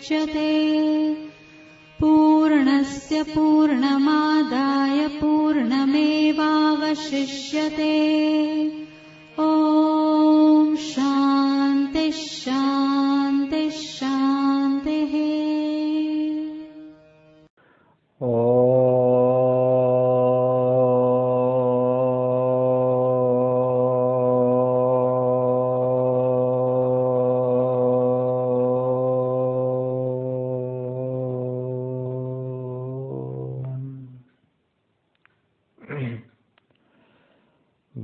मुच्यते पूर्णस्य पूर्णमादाय पूर्णमेवावशिष्यते। ॐ शान्ति शान्ति शान्तिः।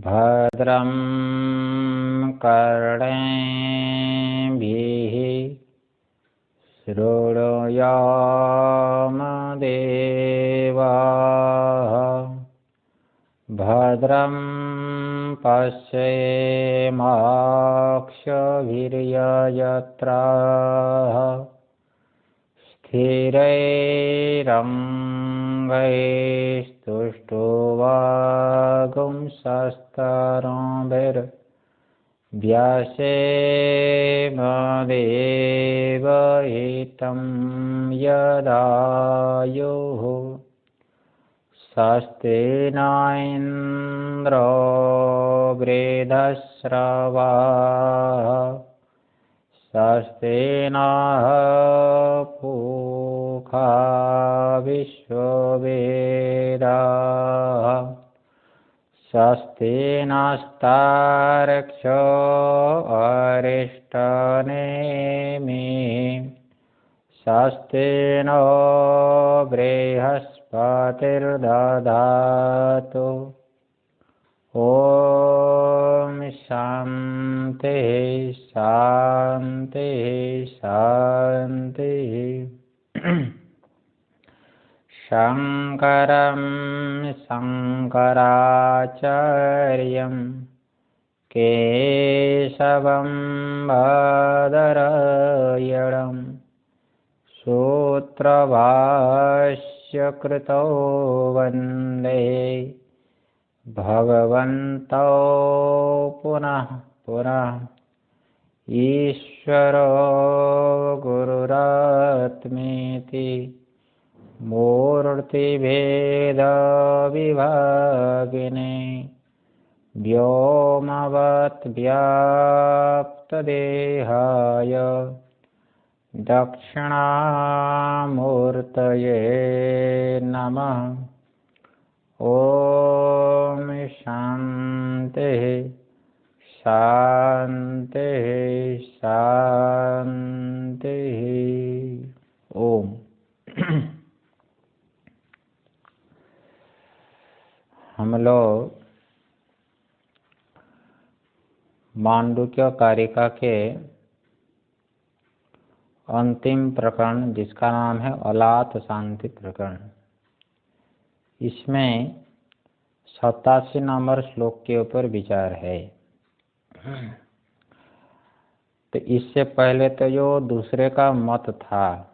भद्रं कर्णेभिः शृणुयामदेवाः भद्रं पश्येमाक्षभिर्यजत्राः स्थिरैरङ्गैस्तुष्टुवागुंसस्तनोभिर्व्यासेमदेवहितं यदायुः स्वस्ति न इन्द्रो वृद्धश्रवाः स्वस्ति नः पूषा विश्ववेदाः स्वस्ति नस्तार्क्ष्यो अरिष्टनेमिः स्वस्ति नो बृहस्पतिर्दधातु। ॐ शान्ति शान्ति शान्तिः। शङ्करं शङ्कराचार्यं केशवं बादरायणं सूत्रभाष्यकृतो वन्दे भगवन्तौ पुनः पुनः। ईश्वरो गुरुरात्मेति मूर्तिभेदविभागिने व्योमवद्व्याप्तदेहाय दक्षिणामूर्तये नमः। ॐ शान्तिः शान्तिः शान्तिः। ओम। हम लोग मांडुक्य कारिका के अंतिम प्रकरण, जिसका नाम है अलात शांति प्रकरण, इसमें 87 नंबर श्लोक के ऊपर विचार है। तो इससे पहले तो जो दूसरे का मत था,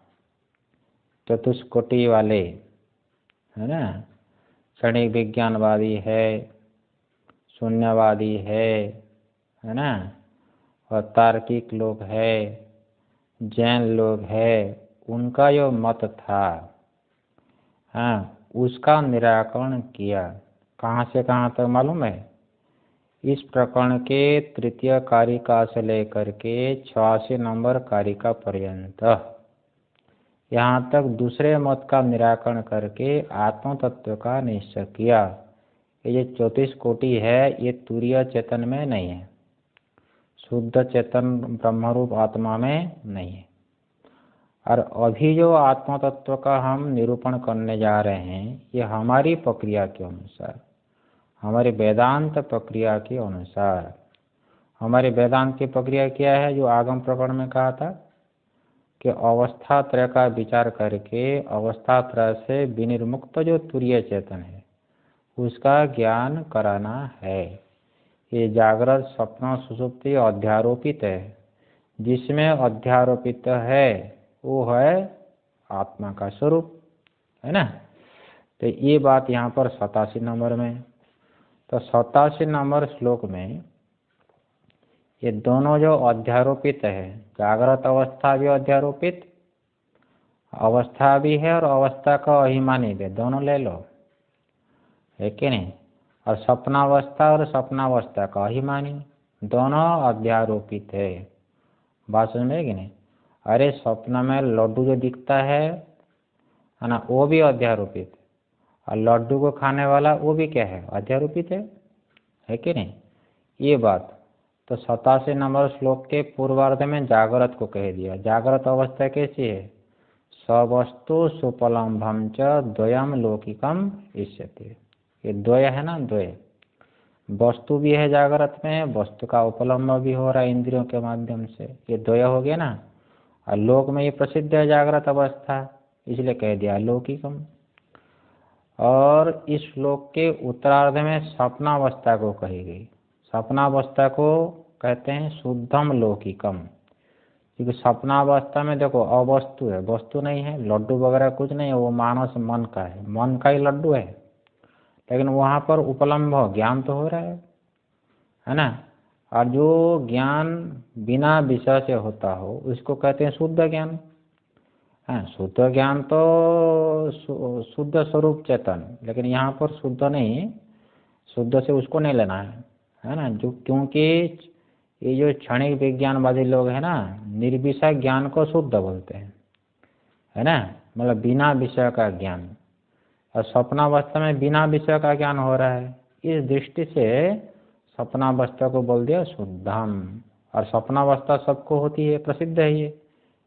चतुष्कोटि वाले, है ना, क्षणिक विज्ञानवादी है, शून्यवादी है ना, और तार्किक लोग है, जैन लोग है, उनका जो मत था, हाँ, उसका निराकरण किया। कहाँ से कहाँ तक मालूम है? इस प्रकरण के तृतीय कारिका से लेकर के 86 नंबर कारिका पर्यंत, यहाँ तक दूसरे मत का निराकरण करके आत्म तत्व का निश्चय किया। ये जो 34 कोटि है, ये तुरीय चेतन में नहीं है, शुद्ध चेतन ब्रह्मरूप आत्मा में नहीं है। और अभी जो आत्म तत्व का हम निरूपण करने जा रहे हैं, ये हमारी प्रक्रिया के अनुसार, हमारी वेदांत प्रक्रिया के अनुसार। हमारी वेदांत की प्रक्रिया क्या है? जो आगम प्रकरण में कहा था कि अवस्था त्रय का विचार करके अवस्था त्रय से विनिर्मुक्त जो तुरीय चेतन है, उसका ज्ञान कराना है। ये जागृत स्वप्न सुषुप्ति अध्यारोपित है, जिसमें अध्यारोपित है वो है आत्मा का स्वरूप, है ना। तो ये बात यहाँ पर 87 नंबर में। तो 87 नंबर श्लोक में ये दोनों जो अध्यारोपित है, जागृत अवस्था भी अध्यारोपित अवस्था भी है और अवस्था का अभिमानी भी, दोनों ले लो, है कि नहीं। और स्वप्नावस्था और स्वप्नावस्था का अभिमानी, दोनों अध्यारोपित है। बात समझ में कि नहीं। अरे स्वप्न में लड्डू जो दिखता है ना, वो भी अध्यारोपित है, और लड्डू को खाने वाला वो भी क्या है, अध्यारोपित है कि नहीं। ये बात तो 87 नंबर श्लोक के पूर्वार्ध में जागृत को कह दिया। जागृत अवस्था कैसी है, सवस्तु सुपलम्भम च द्वयम लौकिकम इष्यते। ये द्वय है ना, द्वय वस्तु भी है जागृत में, वस्तु का उपलम्ब भी हो रहा है इंद्रियों के माध्यम से, ये द्वय हो गया ना। और लोक में ये प्रसिद्ध है जागृत अवस्था, इसलिए कह दिया लौकिकम। और इस श्लोक के उत्तरार्ध में स्वप्नावस्था को कही गई। स्वप्नावस्था को कहते हैं शुद्धम लौकिकम, क्योंकि स्वप्नावस्था में देखो अवस्तु है, वस्तु नहीं है, लड्डू वगैरह कुछ नहीं है, वो मानस मन का है, मन का ही लड्डू है, लेकिन वहाँ पर उपलम्भ ज्ञान तो हो रहा है ना। और जो ज्ञान बिना विषय से होता हो उसको कहते हैं शुद्ध ज्ञान। हाँ, शुद्ध ज्ञान तो शुद्ध स्वरूप चेतन, लेकिन यहाँ पर शुद्ध नहीं, शुद्ध से उसको नहीं लेना है ना। जो क्योंकि ये जो क्षणिक विज्ञानवादी लोग हैं ना, निर्विषय ज्ञान को शुद्ध बोलते हैं, है ना, मतलब बिना विषय का ज्ञान। और स्वप्नावस्था में बिना विषय का ज्ञान हो रहा है, इस दृष्टि से स्वप्नावस्था को बोल दिया शुद्धम। और स्वप्नावस्था सबको होती है, प्रसिद्ध है ये,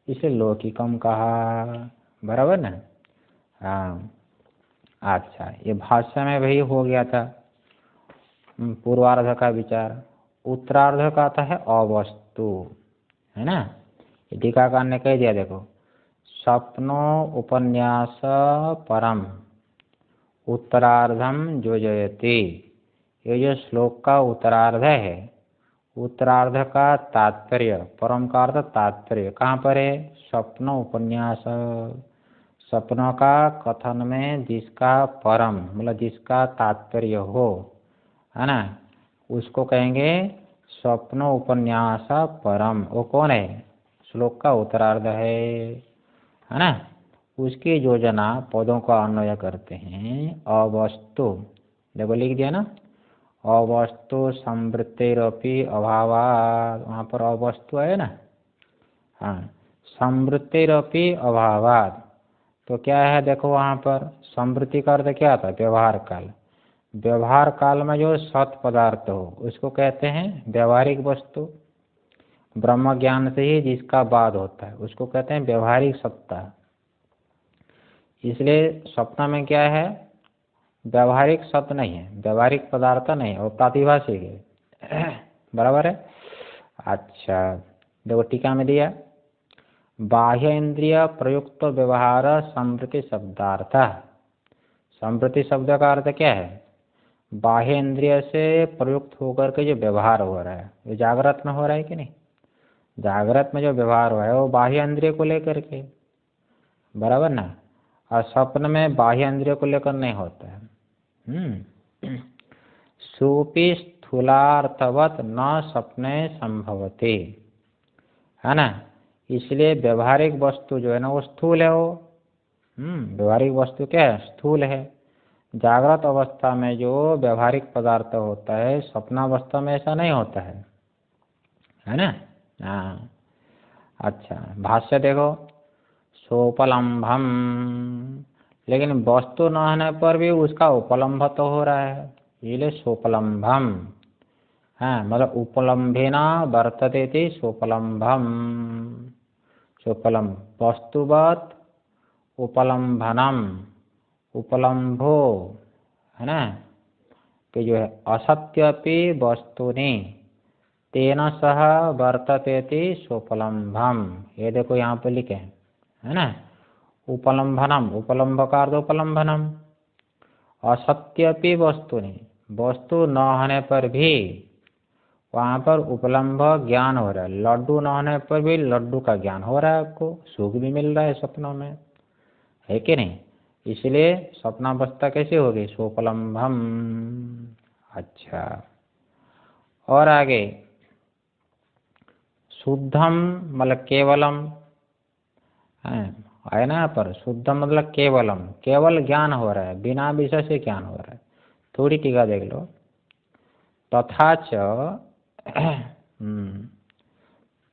इसे लौकिकम कहा, बराबर ना। हाँ अच्छा, ये भाष्य में वही हो गया था पूर्वार्ध का विचार। उत्तरार्ध का आता है अवस्तु, है ना। टीकाकार ने कह दिया, देखो स्वप्नो उपन्यास परम उत्तरार्धम योजयति। ये जो श्लोक का उत्तरार्ध है, उत्तरार्ध का तात्पर्य, परम का अर्थ तात्पर्य कहाँ पर है, स्वप्न उपन्यास, स्वप्नों का कथन में जिसका परम मतलब जिसका तात्पर्य हो, है ना, उसको कहेंगे स्वप्न उपन्यास परम। वो कौन है, श्लोक का उत्तरार्ध है ना। उसकी योजना पदों का अन्वय करते हैं अवस्तु, देखो लिख दिया ना, अवस्तु संवृत्तिरपि अभावात्, वहाँ पर अवस्तु है ना। हाँ, संवृत्तिरपि अभावात्, तो क्या है देखो वहाँ पर संवृत्ति का अर्थ क्या था, व्यवहार काल। व्यवहार काल में जो सत पदार्थ हो उसको कहते हैं व्यवहारिक वस्तु। ब्रह्म ज्ञान से ही जिसका बाद होता है उसको कहते हैं व्यवहारिक सत्ता। इसलिए स्वप्न में क्या है, व्यवहारिक सत्य नहीं है, व्यवहारिक पदार्थ नहीं है, वो प्रातिभाषिक है, बराबर है। अच्छा देखो टीका में दिया, बाह्य इंद्रिय प्रयुक्त व्यवहार संवृत्ति शब्दार्थ। संवृत्ति शब्द का अर्थ क्या है, बाह्य इंद्रिय से प्रयुक्त होकर के जो व्यवहार हो रहा है, वो जागृत में हो रहा है कि नहीं। जागृत में जो व्यवहार हो रहा है वो बाह्य इंद्रिय को लेकर के, बराबर ना। और स्वप्न में बाह्य इंद्रिय को लेकर नहीं होता है। सुपि स्थूलार्थवत न सपने संभवते, है ना। इसलिए व्यवहारिक वस्तु जो है ना वो स्थूल है, वो व्यवहारिक वस्तु क्या है, स्थूल है। जागृत अवस्था में जो व्यवहारिक पदार्थ होता है स्वप्नावस्था में ऐसा नहीं होता है ना। हाँ अच्छा, भाष्य देखो, सोपलम्भम, लेकिन वस्तु न होने पर भी उसका उपलम्भ तो हो रहा है, इसलिए सोपलम्भम। हाँ मतलब उपलम्भेना वर्तते थी सोपलम्भम, सोपलम्भ वस्तुवत उपलम्भनम, उपलम्भो, है ना, कि जो है असत्यपि वस्तुनि तेन सह वर्तते थी सोपलम्भम। ये देखो यहाँ पे लिखे है ना, उपलम्भनम, उपलम्भ का अर्थ उपलम्भनम, असत्यपि वस्तुनि, वस्तु न होने पर भी वहाँ पर उपलम्भ ज्ञान हो रहा है। लड्डू न होने पर भी लड्डू का ज्ञान हो रहा है, आपको सुख भी मिल रहा है सपनों में, है कि नहीं। इसलिए स्वप्नावस्था कैसे होगी, सोपलम्भम। अच्छा और आगे शुद्धम मतलब केवलम, है ना, पर शुद्ध मतलब केवलम, केवल ज्ञान हो रहा है, बिना विषय से ज्ञान हो रहा है। थोड़ी टीका देख लो। तथा च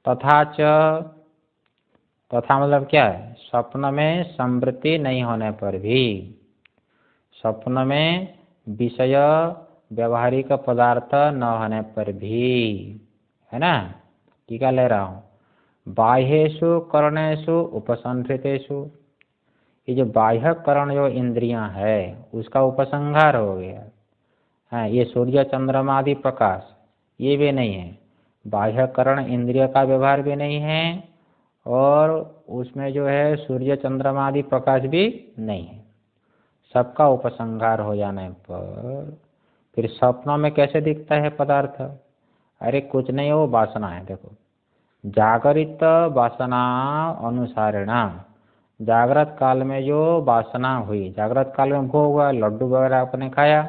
तथा च, तथा मतलब क्या है, स्वप्न में संवृत्ति नहीं होने पर भी, स्वप्न में विषय व्यवहारिक पदार्थ न होने पर भी, है ना, टीका ले रहा हूँ। बाह्येषु करणेषु उपसंहृतेषु, ये जो बाह्य करण जो इंद्रियां है उसका उपसंहार हो गया है। ये सूर्य चंद्रमा आदि प्रकाश ये भी नहीं है, बाह्य करण इंद्रिय का व्यवहार भी नहीं है, और उसमें जो है सूर्य चंद्रमा आदि प्रकाश भी नहीं है। सबका उपसंहार हो जाने पर फिर स्वप्नों में कैसे दिखता है पदार्थ? अरे कुछ नहीं, वो वासना है। देखो, जागरित वासना अनुसारेणा, जागृत काल में जो वासना हुई, जागृत काल में भोग हुआ, लड्डू वगैरह आपने खाया,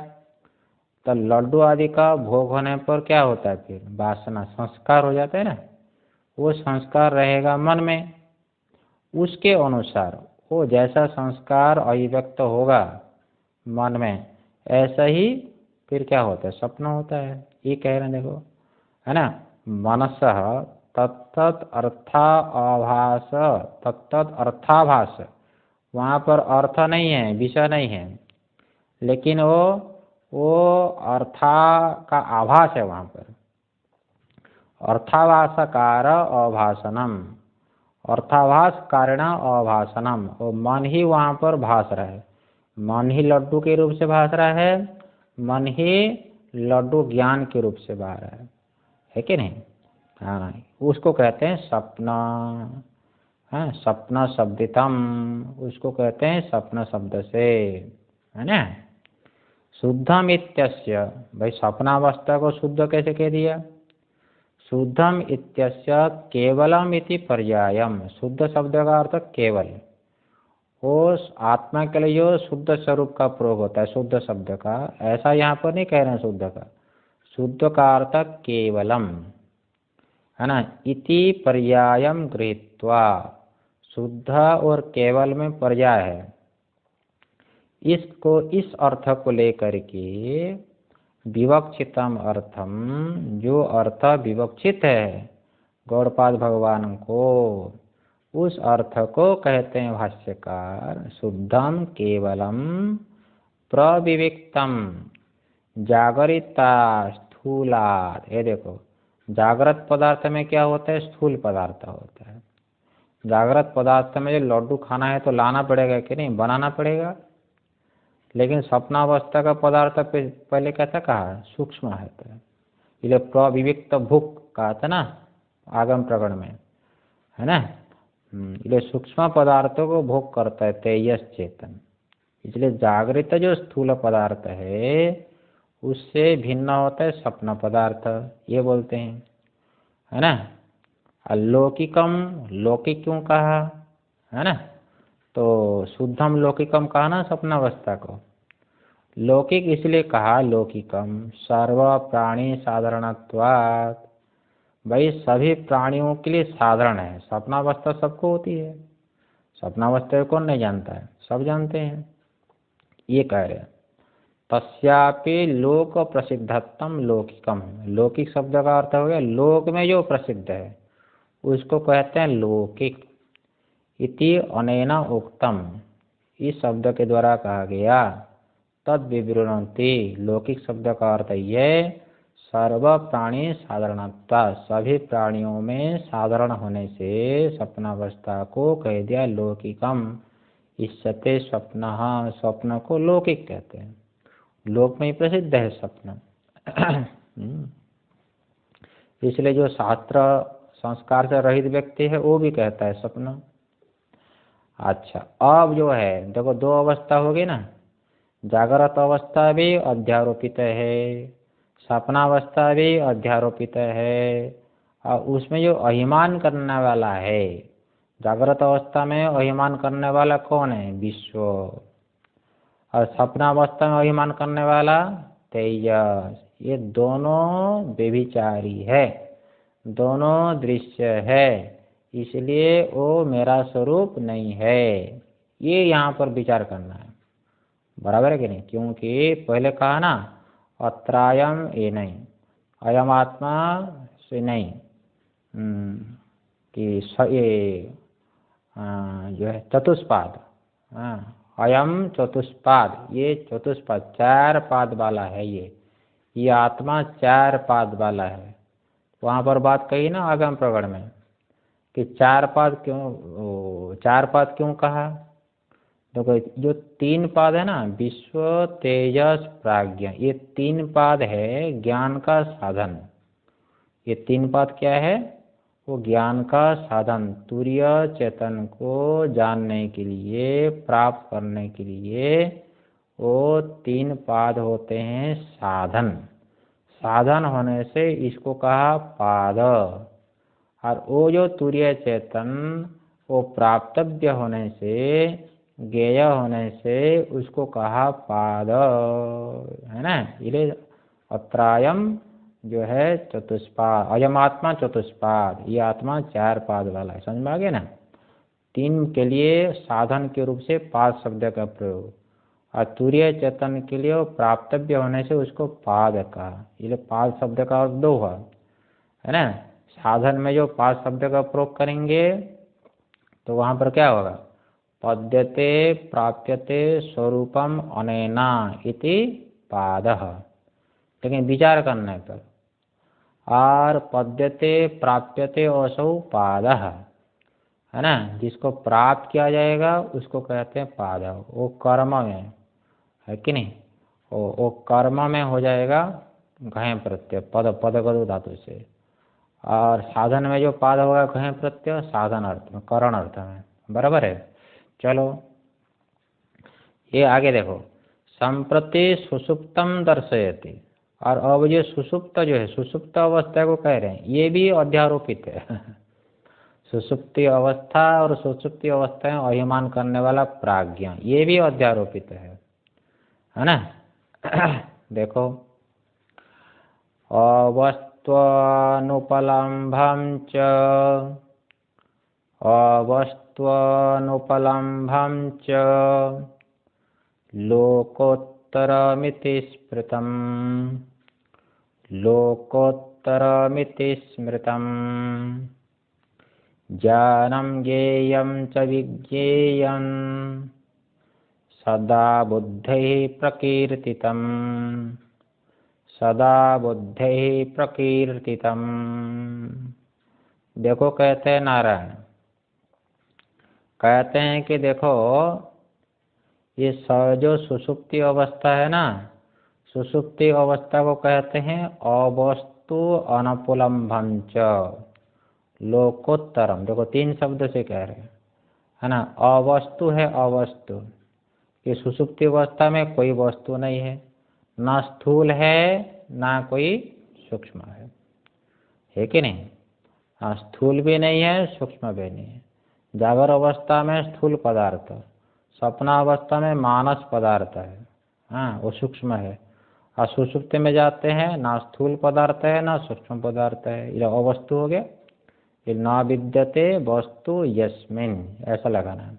तो लड्डू आदि का भोग होने पर क्या होता है, फिर वासना संस्कार हो जाता है ना, वो संस्कार रहेगा मन में, उसके अनुसार वो जैसा संस्कार अभिव्यक्त होगा मन में, ऐसा ही फिर क्या होता है, स्वप्न होता है। ये कह रहे हैं, देखो, है ना, मनसः तत्तत् अर्थाभास, तत्तत् अर्थाभास, वहाँ पर अर्थ नहीं है, विषय नहीं है, लेकिन वो अर्था का आभास है वहाँ पर। अर्थाभासकार अभासनम, अर्थाभास कारण अभासनम, वो मन ही वहाँ पर भास रहा है, मन ही लड्डू के रूप से भास रहा है, मन ही लड्डू ज्ञान के रूप से भास रहा है कि नहीं? हाँ, उसको कहते हैं स्वप्न। हाँ, स्वप्न शब्दितम, उसको कहते हैं स्वप्न शब्द से, है ना। शुद्धम इत्यस्य, भाई स्वप्नावस्था को शुद्ध कैसे कह दिया? शुद्धम इत्यस्य केवलम इति पर्यायम, शुद्ध शब्द का अर्थ केवल, वो आत्मा के लिए जो शुद्ध स्वरूप का प्रयोग होता है शुद्ध शब्द का, ऐसा यहाँ पर नहीं कह रहे हैं शुद्ध का। शुद्ध का अर्थ केवलम, है ना, इति पर्यायम गृहीत्वा, शुद्ध और केवल में पर्याय है, इसको इस अर्थ को लेकर के विवक्षितम अर्थम, जो अर्थ विवक्षित है गौड़पाद भगवान को, उस अर्थ को कहते हैं भाष्यकार शुद्धम केवलम प्रविविक्तम जागरिता स्थूलात्। ये देखो, जागृत पदार्थ में क्या होता है, स्थूल पदार्थ होता है। जागृत पदार्थ में जो लड्डू खाना है तो लाना पड़ेगा कि नहीं, बनाना पड़ेगा, लेकिन स्वप्नावस्था का पदार्थ पहले कैसा कहा, सूक्ष्म है, तो इसलिए प्रविविक्त भूख कहा था ना आगम प्रकरण में, है ना। इसलिए सूक्ष्म पदार्थों को भोग करता है तेजस चेतन, इसलिए जागृत जो स्थूल पदार्थ है उससे भिन्न होता है स्वप्न पदार्थ, ये बोलते हैं, है ना। अलौकिकम, लौकिक क्यों कहा, है ना, तो शुद्धम लौकिकम कहा ना स्वप्नावस्था को, लौकिक इसलिए कहा लौकिकम सर्व प्राणी साधारणत्वात्, भाई सभी प्राणियों के लिए साधारण है, स्वप्नावस्था सबको होती है, स्वप्नावस्था कौन नहीं जानता है, सब जानते हैं, ये कह रहे हैं। तस्यापि लोक प्रसिद्धतम लौकिकम, लौकिक शब्द का अर्थ हो गया लोक में जो प्रसिद्ध है उसको कहते हैं लौकिक। इति अनेना उक्तम, इस शब्द के द्वारा कहा गया, तद विवृणन्ति, लौकिक शब्द का अर्थ ये सर्व प्राणी साधारणता, सभी प्राणियों में साधारण होने से स्वप्नावस्था को कह दिया लौकिकम। इष्यते स्वप्न, स्वप्न को लौकिक कहते हैं, लोक में ही प्रसिद्ध है स्वप्न। इसलिए जो शास्त्र संस्कार से रहित व्यक्ति है वो भी कहता है स्वप्न। अच्छा, अब जो है देखो दो अवस्था होगी ना, जागृत अवस्था भी अध्यारोपित है, स्वप्नावस्था भी अध्यारोपित है, और उसमें जो अभिमान करने वाला है, जागृत अवस्था में अभिमान करने वाला कौन है, विश्व, और स्वप्नावस्था में अभिमान करने वाला तेजस। ये दोनों व्यभिचारी है, दोनों दृश्य है, इसलिए वो मेरा स्वरूप नहीं है। ये यहाँ पर विचार करना है, बराबर है कि नहीं? क्योंकि पहले कहा ना अत्रायम ये नहीं, अयम आत्मा से नहीं, कि ये जो है चतुष्पाद, अयम चतुष्पाद, ये चतुष्पाद 4 पाद वाला है। ये आत्मा 4 पाद वाला है। वहाँ पर बात कही ना आगम प्रकरण में कि 4 पाद क्यों, 4 पाद क्यों कहा? देखो जो 3 पाद है ना, विश्व तेजस प्राज्ञ, ये 3 पाद है ज्ञान का साधन। ये 3 पाद क्या है? वो ज्ञान का साधन, तुरीय चेतन को जानने के लिए, प्राप्त करने के लिए वो 3 पाद होते हैं साधन। साधन होने से इसको कहा पाद। और वो जो तुरीय चेतन वो प्राप्तव्य होने से, ज्ञेय होने से उसको कहा पाद, है ना? ये अत्रायम जो है चतुष्पाद, अयम आत्मा चतुष्पाद, ये आत्मा 4 पाद वाला है। समझ में आ गया ना? 3 के लिए साधन के रूप से पाद शब्द का प्रयोग, और तुरीय चेतन के लिए वो प्राप्तव्य होने से उसको पाद कहा। ये पाद शब्द का अर्थ 2 है ना? साधन में जो पाद शब्द का प्रयोग करेंगे तो वहाँ पर क्या होगा? पद्यते प्राप्यते स्वरूपम अनेना इति पादः। लेकिन विचार करने पर, और पद्यते प्राप्यते असौ पादः, है ना? जिसको प्राप्त किया जाएगा उसको कहते हैं पाद। वो कर्म में है कि नहीं? वो कर्म में हो जाएगा घय प्रत्यय, पदगत धातु से। और साधन में जो पाद होगा घय प्रत्यय साधन अर्थ में, करण अर्थ में, बराबर है? चलो ये आगे देखो, संप्रति सुसुप्तम दर्शयति। और अब ये सुसुप्त जो है, सुसुप्त अवस्था को कह रहे हैं, ये भी अध्यारोपित है। सुसुप्ति अवस्था और सुसुप्ति अवस्था में अभिमान करने वाला प्राज्ञ, ये भी अध्यारोपित है ना? देखो, अवस्त्वनुपलम्भं च, अवस्त्वनुपलम्भं च लोकोत्तरमिति स्मृतम्, लोकोत्तरमिति स्मृतम्। ज्ञानं ज्ञेयं च विज्ञेयं सदा बुद्धैः प्रकीर्तितम्, सदा बुद्धैः प्रकीर्तितम्। देखो कहते हैं नारायण, कहते हैं कि देखो ये जो सुषुप्ति अवस्था है ना, सुषुप्ति अवस्था को कहते हैं अवस्तु अनुपलम्भं च लोकोत्तरम। देखो 3 शब्द से कह रहे हैं, है ना? अवस्तु है, अवस्तु, कि सुषुप्ति अवस्था में कोई वस्तु नहीं है, ना स्थूल है ना कोई सूक्ष्म है कि नहीं? हाँ, स्थूल भी नहीं है, सूक्ष्म भी नहीं है। जागर अवस्था में स्थूल पदार्थ, स्वप्नावस्था में मानस पदार्थ है, हाँ वो सूक्ष्म है। और सुषुप्ति में जाते हैं ना स्थूल पदार्थ है ना सूक्ष्म पदार्थ है, ये अवस्तु हो गया। ये ना विद्यते वस्तु यस्मिन्, ऐसा लगाना है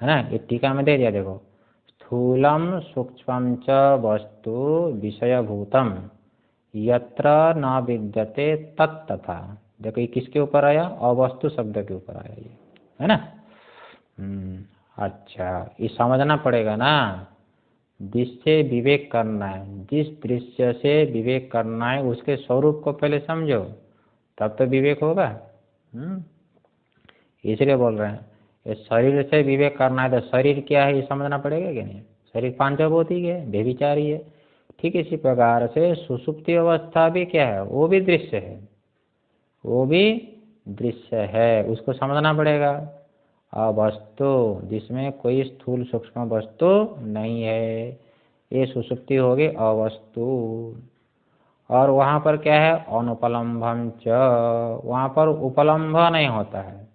ना? ये टीका में दे दिया, देखो, स्थूलम सूक्ष्मं च वस्तु विषयभूतम यत्र न विद्यते तत्तथा। देखो ये किसके ऊपर आया? अवस्तु शब्द के ऊपर आया ये, है ना? अच्छा, ये समझना पड़ेगा ना, जिससे विवेक करना है, जिस दृश्य से विवेक करना है उसके स्वरूप को पहले समझो, तब तो विवेक होगा। इसलिए बोल रहे हैं ये शरीर से विवेक करना है तो शरीर क्या है ये समझना पड़ेगा कि नहीं? शरीर पांचभौतिक है, व्यभिचारी है। ठीक इसी प्रकार से सुषुप्ति अवस्था भी क्या है? वो भी दृश्य है, वो भी दृश्य है, उसको समझना पड़ेगा। अवस्तु जिसमें कोई स्थूल सूक्ष्म वस्तु नहीं है, ये सुषुप्ति होगी अवस्तु। और वहाँ पर क्या है? अनुपलम्भम च, वहाँ पर उपलम्भ नहीं होता है।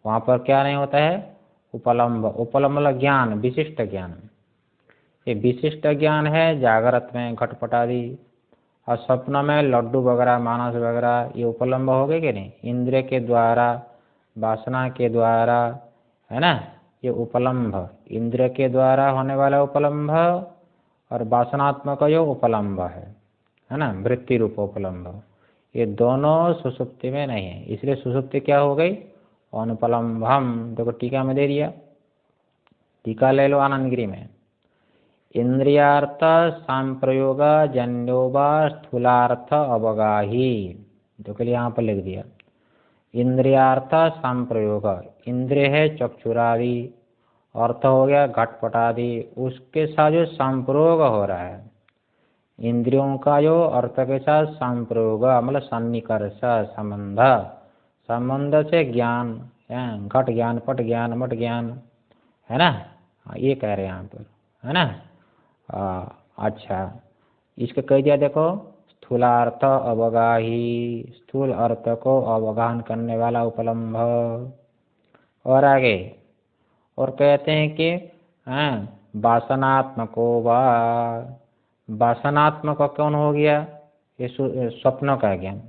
वहाँ पर क्या नहीं होता है? उपलम्भ। उपलम्भ ज्ञान, विशिष्ट ज्ञान। ये विशिष्ट ज्ञान है जागृत में घटपट आदि, और स्वप्न में लड्डू वगैरह मानस वगैरह, ये उपलम्ब हो गए कि नहीं? इंद्रिय के द्वारा वासना के द्वारा, है ना, ये उपलम्भ, इंद्रिय के द्वारा होने वाला उपलम्भ और वासनात्मक जो उपलम्भ है ना, वृत्ति रूप उपलम्भ, ये दोनों सुषुप्ति में नहीं है। इसलिए सुषुप्ति क्या हो गई? अनुपलम्भम। देखो टीका में दे दिया, टीका ले लो आनंदगिरी में। इंद्रियार्थ संप्रयोग जन्यो वा स्थूलार्थ अवगाही, तो के लिए यहाँ पर लिख दिया इंद्रियार्थ संप्रयोग, इंद्रिय है चक्षुरादि, अर्थ हो गया घटपट आदि, उसके साथ जो संप्रयोग हो रहा है, इंद्रियों का जो अर्थ के साथ संप्रयोग मतलब सन्निकर्ष संबंध, संबंध से ज्ञान, घट ज्ञान पट ज्ञान मट ज्ञान, है ना, ये कह रहे हैं यहाँ पर, है ना। अच्छा, इसको कह दिया देखो स्थूलार्थ अवगाही, स्थूल अर्थ को अवगाहन करने वाला उपलम्भ। और आगे और कहते हैं कि वासनात्मको वा, वासनात्मक कौन हो गया? ये स्वप्नों का ज्ञान,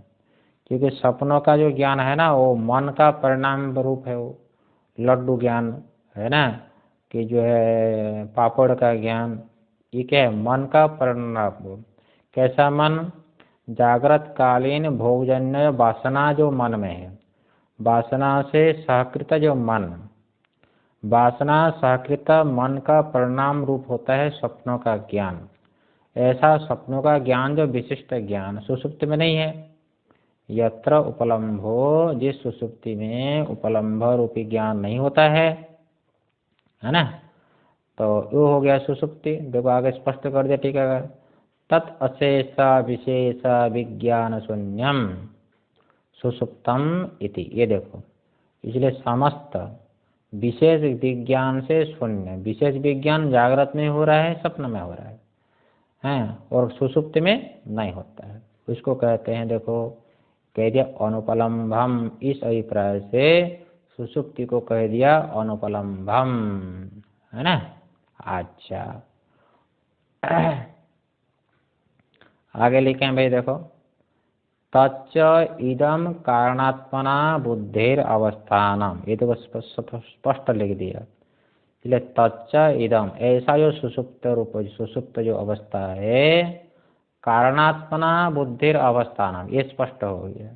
क्योंकि सपनों का जो ज्ञान है ना वो मन का परिणाम रूप है, वो लड्डू ज्ञान है ना, कि जो है पापड़ का ज्ञान, ये क्या है? मन का परिणाम। कैसा मन? जागृत कालीन भोगजन्य वासना जो मन में है, वासना से सहकृत जो मन, वासना सहकृत मन का परिणाम रूप होता है स्वप्नों का ज्ञान। ऐसा स्वप्नों का ज्ञान जो विशिष्ट ज्ञान सुषुप्ति में नहीं है। यत्र उपलम्भो, जिस सुषुप्ति में उपलम्भ रूपी ज्ञान नहीं होता है ना, तो वो हो गया सुषुप्ति। देखो आगे स्पष्ट कर दिया, ठीक है। तत् अशेष विशेष विज्ञान शून्यम सुषुप्तम इति, ये देखो, इसलिए समस्त विशेष विज्ञान से शून्य, विशेष विज्ञान जागृत में हो रहा है, स्वप्न में हो रहा है, और सुषुप्ति में नहीं होता है। उसको कहते हैं, देखो कह दिया अनुपलम्भम, इस अभिप्राय से सुषुप्ति को कह दिया अनुपलम्भम, है ना। अच्छा, आगे लिखे हैं भाई, देखो तच्च इदम कारणात्मना बुद्धेर अवस्थानम, ये तो स्पष्ट लिख दिया। इसलिए तच्च इदम, ऐसा जो सुषुप्त रूप, सुषुप्त जो अवस्था है, कारणात्मना बुद्धिर अवस्थानम, ये स्पष्ट हो गया।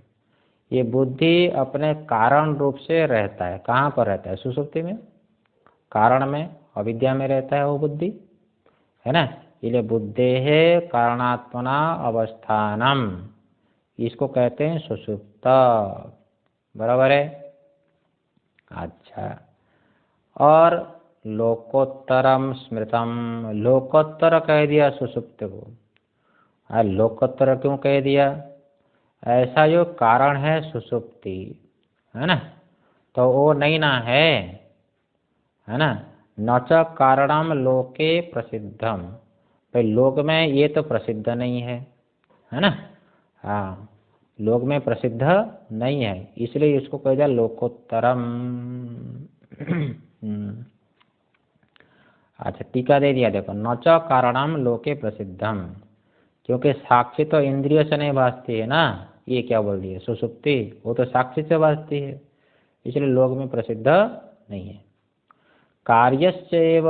ये बुद्धि अपने कारण रूप से रहता है। कहाँ पर रहता है? सुषुप्ति में, कारण में, अविद्या में रहता है वो बुद्धि, है ना। इसलिए बुद्धे है कारणात्मना अवस्थानम, इसको कहते हैं सुषुप्त, बराबर है। अच्छा, और लोकोत्तरम स्मृतम, लोकोत्तर कह दिया सुषुप्त को। लोकोत्तर क्यों कह दिया? ऐसा जो कारण है सुषुप्ति, है ना, तो वो नहीं ना है ना। न च कारणम लोके प्रसिद्धम, भाई लोक में ये तो प्रसिद्ध नहीं है ना। हाँ, लोक में प्रसिद्ध नहीं है, इसलिए इसको कह दिया लोकोत्तरम। अच्छा, टीका दे दिया, देखो न च कारणम लोके प्रसिद्धम, क्योंकि साक्षी तो इंद्रिय से नहीं भासती है ना। ये क्या बोल दिया? सुषुप्ति, वो तो साक्षी से भासती है, इसलिए लोक में प्रसिद्ध नहीं है। कार्यस्यैव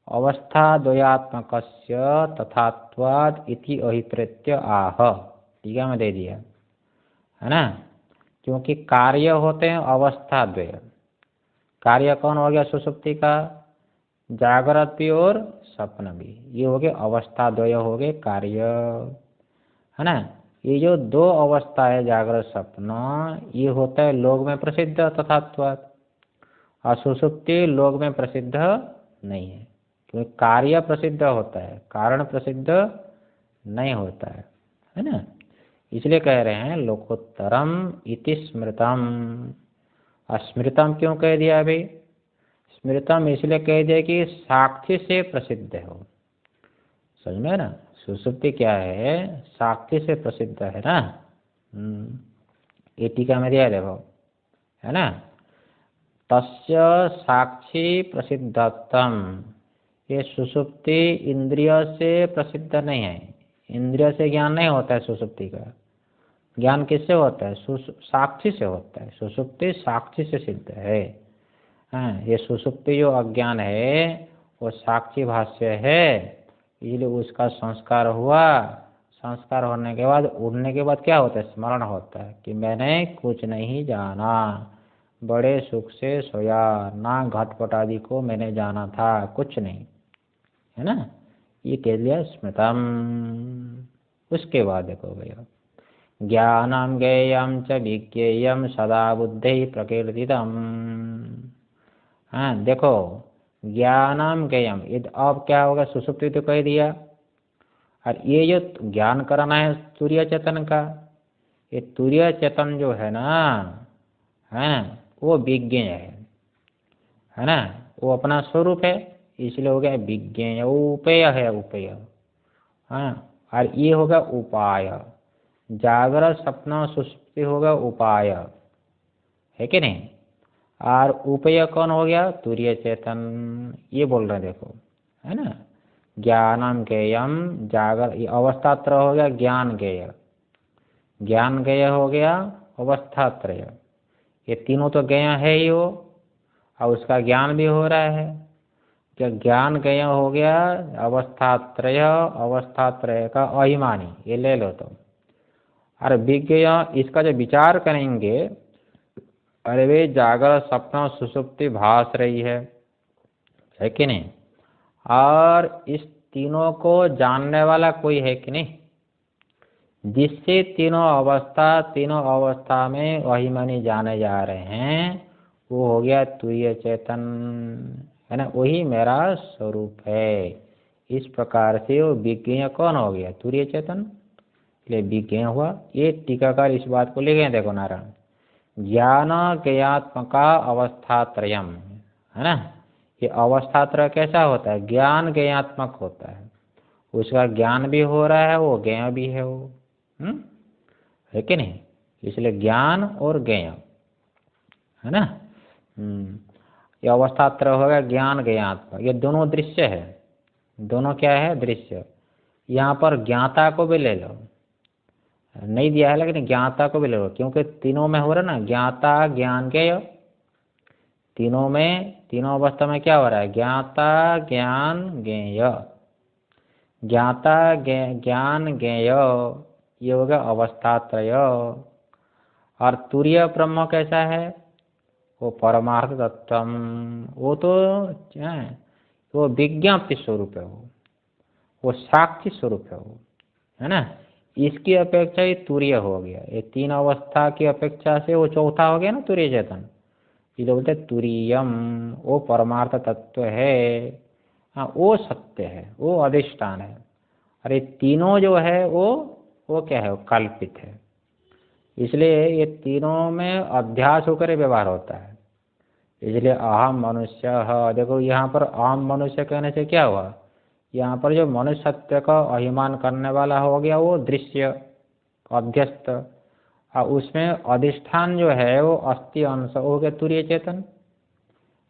अवस्था द्वयात्मकस्य तथात्वाद इति अभिप्रेत्य आह, टीका में दे दिया, है ना। क्योंकि कार्य होते हैं अवस्था द्वय। कार्य कौन हो गया सुषुप्ति का? जागृत भी और स्वप्न भी, ये हो गए अवस्था द्वय हो गए कार्य, है ना। ये जो दो अवस्था है जागृत स्वप्न, ये होता है लोक में प्रसिद्ध तथात्वाद, और सुषुप्ति लोक में प्रसिद्ध नहीं है, क्योंकि कार्य प्रसिद्ध होता है, कारण प्रसिद्ध नहीं होता है ना। इसलिए कह रहे हैं लोकोत्तरम इति स्मृतम। अस्मृतम क्यों कह दिया अभी? स्मृतम इसलिए कह दिया कि साक्षी से प्रसिद्ध हो, समझ में ना। सुषुप्ति क्या है? साक्षी से प्रसिद्ध है ना। ये टीका में दिया देखो, है ना। तस्य साक्षी प्रसिद्धतम, ये सुषुप्ति इंद्रिय से प्रसिद्ध नहीं है, इंद्रिय से ज्ञान नहीं होता है सुषुप्ति का, ज्ञान किससे होता है? साक्षी से होता है। सुषुप्ति साक्षी से सिद्ध है। हाँ, ये सुषुप्ति जो अज्ञान है वो साक्षी भाष्य है, इसलिए उसका संस्कार हुआ। संस्कार होने के बाद उड़ने के बाद क्या होता है? स्मरण होता है कि मैंने कुछ नहीं जाना, बड़े सुख से सोया, ना घटपट आदि को मैंने जाना था, कुछ नहीं, है ना। ये कह लिया स्मृतम। उसके बाद देखो भैया, ज्ञानम ज्ञेयम च विज्ञेयम सदा बुद्धि प्रकीर्तितम। हाँ देखो, ज्ञानम ज्ञेयम, ये अब क्या होगा? सुषुप्ति तो कह दिया, और ये जो ज्ञान कराना है तुरीय चेतन का, ये तुरीय चेतन जो है ना, है वो विज्ञ है ना, वो अपना स्वरूप है, इसलिए हो गया विज्ञ। उपेय है, उपेय। हाँ, और ये होगा उपाय। जागरण सपना सुषुप्ति होगा उपाय, है कि नहीं। और उपेय कौन हो गया? तुरीय चेतन। ये बोल रहे हैं देखो, है ना। ज्ञानम ज्ञेयम, जागर, ये अवस्थात्रय हो गया ज्ञान ज्ञेय। ज्ञान ज्ञेय हो गया अवस्थात्रय। ये तीनों तो ज्ञेय है ही वो, और उसका ज्ञान भी हो रहा है। क्या ज्ञान ज्ञेय हो गया अवस्थात्रय, अवस्थात्रय का अभिमानी, ये ले लो तुम। अरे विज्ञ, इसका जो विचार करेंगे, अरे वे जागर सपना सुषुप्ति भास रही है कि नहीं। और इस तीनों को जानने वाला कोई है कि नहीं, जिससे तीनों अवस्था में वही मानी जाने जा रहे हैं, वो हो गया तुरीय चेतन, है ना। वही मेरा स्वरूप है। इस प्रकार से वो विज्ञ कौन हो गया? तुरीय चेतन, इसलिए विज्ञ हुआ। ये टीकाकार इस बात को ले गए, देखो नारायण, ज्ञान ज्ञात्मका अवस्थात्रयम, है ना। ये अवस्थात्रय कैसा होता है? ज्ञान ज्ञात्मक होता है, उसका ज्ञान भी हो रहा है, वो ज्ञेय भी है वो, है कि नहीं। इसलिए ज्ञान और ज्ञेय, है ना। ये अवस्थात्रय होगा ज्ञान ज्ञात्मक। ये दोनों दृश्य है, दोनों क्या है? दृश्य। यहाँ पर ज्ञाता को भी ले लो, नहीं दिया है लेकिन ज्ञाता को भी ले लो, क्योंकि तीनों में हो रहा है ना, ज्ञाता ज्ञान ज्ञेय। तीनों में, तीनों अवस्था में क्या हो रहा है? ज्ञाता ज्ञान ज्ञेय। ज्ञाता ज्ञान ज्ञेय, ये होगा अवस्थात्रय। और तुरीय ब्रह्म कैसा है? वो परमार्थ तत्वम, वो तो वो विज्ञाप्ति स्वरूप है, वो साक्षी स्वरूप है वो, है ना। इसकी अपेक्षा ये तुरीय हो गया। ये तीन अवस्था की अपेक्षा से वो चौथा हो गया ना तुरीय चेतन, ये बोलते तुरीयम, वो परमार्थ तत्व है। हाँ, वो सत्य है, वो अधिष्ठान है। अरे तीनों जो है वो क्या है? वो कल्पित है। इसलिए ये तीनों में अध्यास होकर व्यवहार होता है। इसलिए अहम मनुष्य, देखो यहाँ पर अहम मनुष्य कहने से क्या हुआ? यहाँ पर जो मनुष्य सत्य का अभिमान करने वाला हो गया वो दृश्य अध्यस्त, और उसमें अधिष्ठान जो है वो अस्थि अंश हो गया तुरीय चेतन,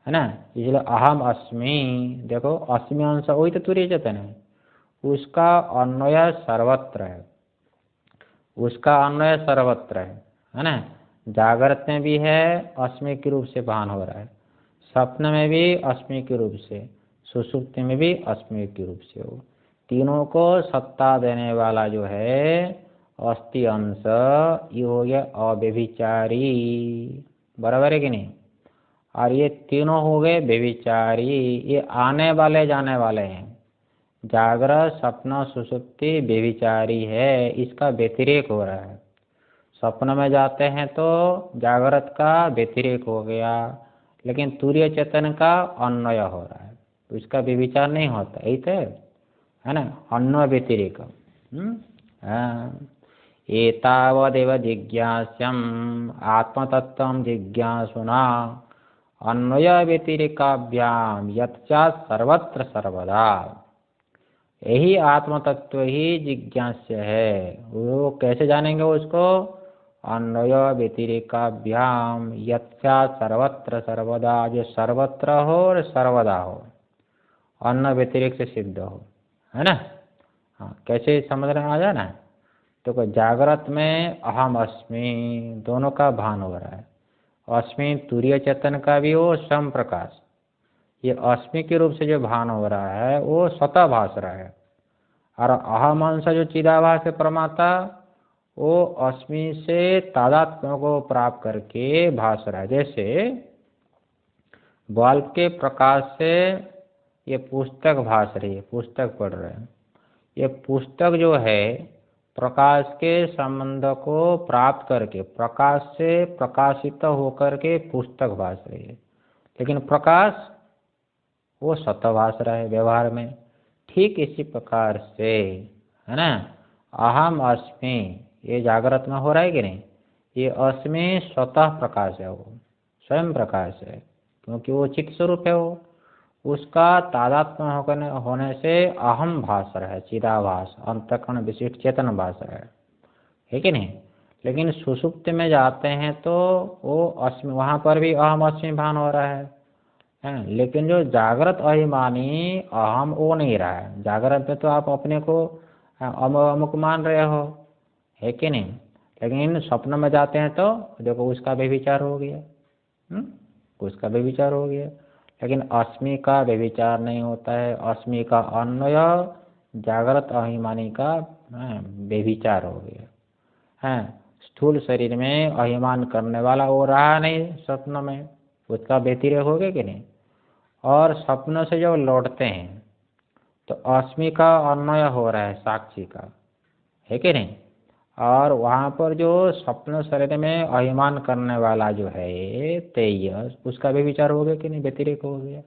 है ना। इसलिए अहम अस्मि, देखो अस्मि अंश वही तो तुरीय चेतन है, उसका अन्वय सर्वत्र है, उसका अन्वय सर्वत्र है ना। जागृत में भी है अस्मि के रूप से भान हो रहा है, स्वप्न में भी अस्मि के रूप से, सुषुप्ति में भी अस्मि के रूप से हो। तीनों को सत्ता देने वाला जो है अस्थि अंश, ये हो गया अव्यभिचारी, बराबर है कि नहीं। और ये तीनों हो गए व्यभिचारी, ये आने वाले जाने वाले हैं। जागृत सपना सुषुप्ति व्यभिचारी है, इसका व्यतिरेक हो रहा है। स्वप्न में जाते हैं तो जागृत का व्यतिरेक हो गया, लेकिन तुरीय चेतन का अन्वय हो रहा है, तो इसका व्यभिचार नहीं होता, यही तो है ना, अन्वय व्यतिरेक। एतावदेव जिज्ञास्यम आत्मतत्त्वं जिज्ञासुना अन्वय व्यतिरेकाभ्याम यत्चा सर्वत्र सर्वदा। यही आत्मतत्व ही जिज्ञास्य है। वो कैसे जानेंगे उसको? अन्वय व्यतिरेकाभ्याम यत्चा सर्वत्र सर्वदा, जो सर्वत्र हो और सर्वदा हो, अन्य व्यतिरेक से सिद्ध हो, है ना। हाँ, कैसे समझ रहे आ जाए ना। तो जागृत में अहम अस्मि दोनों का भान हो रहा है। अस्मि तुरीय चेतन का भी वो स्वयं प्रकाश, ये अस्मि के रूप से जो भान हो रहा है वो स्वतः भास रहा है। और अहम अंश जो चिदाभास है परमात्मा, वो अस्मि से तादात्म्य को प्राप्त करके भास रहा है। जैसे बल्ब के प्रकाश से ये पुस्तक भास रही है, पुस्तक पढ़ रहे हैं। ये पुस्तक जो है प्रकाश के संबंध को प्राप्त करके प्रकाश से प्रकाशित होकर के पुस्तक भास रही है, लेकिन प्रकाश वो स्वतः भास रहा है व्यवहार में। ठीक इसी प्रकार से है ना, अहम अस्मि ये जागृत में हो रहा है कि नहीं, ये अस्मि स्वतः प्रकाश है, वो स्वयं प्रकाश है, क्योंकि वो चित्त स्वरूप है। वो उसका तादात्म्य होने से अहम भास रहा है, चिदाभास अंतःकरण विशिष्ट चेतन भास रहा है कि नहीं। लेकिन सुषुप्ति में जाते हैं तो वो अस्मि, वहाँ पर भी अहम अस्मि भान हो रहा है। लेकिन जो जागृत अभिमानी अहम वो नहीं रहा है। जागृत में तो आप अपने को अमुक मान रहे हो, है कि नहीं। लेकिन स्वप्न में जाते हैं तो देखो उसका व्यभिचार हो गया, उसका व्यभिचार हो गया। लेकिन अस्मि का व्यभिचार नहीं होता है, अस्मि का अन्वय जागृत अभिमानी का व्यभिचार हो गया है। स्थूल शरीर में अभिमान करने वाला वो रहा नहीं स्वप्न में, उसका व्यतिरेक हो गया कि नहीं। और स्वप्न से जब लौटते हैं तो अस्मि का अन्वय हो रहा है साक्षी का, है कि नहीं। और वहाँ पर जो स्वप्न शरीर में अभिमान करने वाला जो है तेय, उसका भी विचार हो गया कि नहीं, व्यतिरेक हो गया।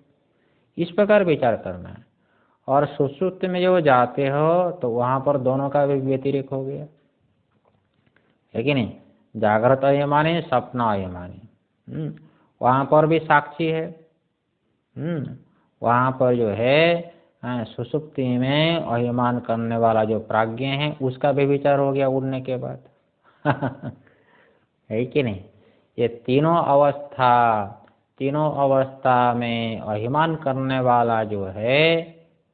इस प्रकार विचार करना है। और सुषुप्ति में जो जाते हो तो वहाँ पर दोनों का भी व्यतिरेक हो गया, है कि नहीं। जागृत अभिमानी स्वप्न अभिमानी, वहाँ पर भी साक्षी है। वहाँ पर जो है सुषुप्ति में अभिमान करने वाला जो प्राज्ञ है उसका भी विचार हो गया उड़ने के बाद है कि नहीं। ये तीनों अवस्था में अभिमान करने वाला जो है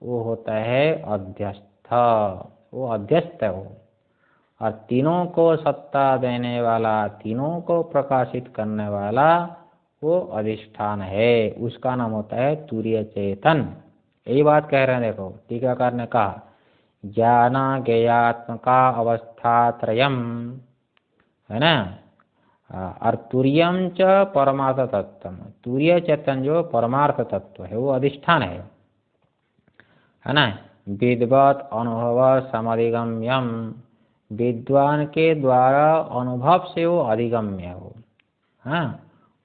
वो होता है अध्यस्थ, वो अध्यस्थ है वो। और तीनों को सत्ता देने वाला, तीनों को प्रकाशित करने वाला वो अधिष्ठान है, उसका नाम होता है तुरीय चेतन। यही बात कह रहे हैं। देखो टीकाकार ने कहा ज्ञान ज्ञेयात्मका अवस्था त्रयम, है ना। और तुर्यम च परमार्थ तत्व, तुरीय चेतन जो परमार्थ तत्व है वो अधिष्ठान है ना। विद्वत अनुभव समधिगम्यम, विद्वान के द्वारा अनुभव से वो अधिगम्य हो। हाँ,